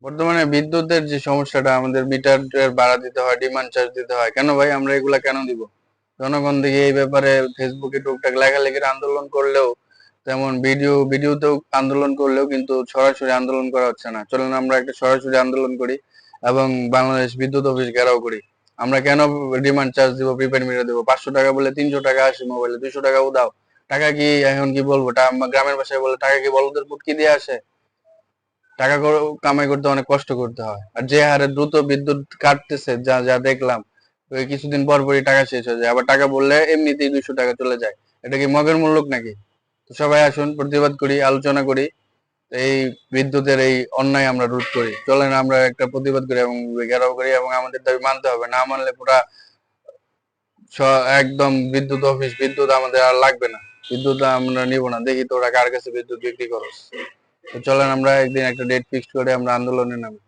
বর্তমানে বিদ্যুতের যে সমস্যাটা, আমাদের মিটার ভাড়া দিতে হয়, ডিমান্ড চার্জ দিতে হয়। কেন ভাই আমরা এগুলা কেন দিব? জনগণ দিকে এই ব্যাপারে ফেসবুকে টুকটাক লেখালেখির আন্দোলন করলেও, তেমন ভিডিওতেও আন্দোলন করলেও কিন্তু সরাসরি আন্দোলন করা হচ্ছে না। চলুন আমরা একটা সরাসরি আন্দোলন করি এবং বাংলাদেশ বিদ্যুৎ অফিস ঘেরাও করি। আমরা কেন ডিমান্ড চার্জ দিব, প্রিপেড মিটার দেবো? 500 টাকা বলে 300 টাকা আসে মোবাইলে, 200 টাকাও দাও। টাকা কি এখন কি বলবো, গ্রামের ভাষায় বলে টাকা কি বলদের পুটকি দিয়ে আসে? টাকা কামাই করতে অনেক কষ্ট করতে হয়। আর যে হারে দ্রুত বিদ্যুৎ কাটতেছে, যা যা দেখলাম, ওই কিছুদিন পর পরই টাকা শেষ হয়ে যায়, আবার টাকা বললে এমনিতেই 200 টাকা চলে যায়। এটা কি মগের মুল্লুক নাকি? তো সবাই আসুন, প্রতিবাদ করি, আলোচনা করি, এই বিদ্যুতের এই অন্যায় আমরা রোধ করি। চলেন আমরা একটা প্রতিবাদ করি এবং ঘেরাও করি, এবং আমাদের দাবি মানতে হবে। না মানলে পুরা একদম বিদ্যুৎ অফিস, বিদ্যুৎ আমাদের আর লাগবে না, বিদ্যুৎ আমরা নিব না। দেখি তোরা কার কাছে বিদ্যুৎ বিক্রি করো। তো চলেন আমরা একদিন একটা ডেট ফিক্সড করে আমরা আন্দোলনে নামি।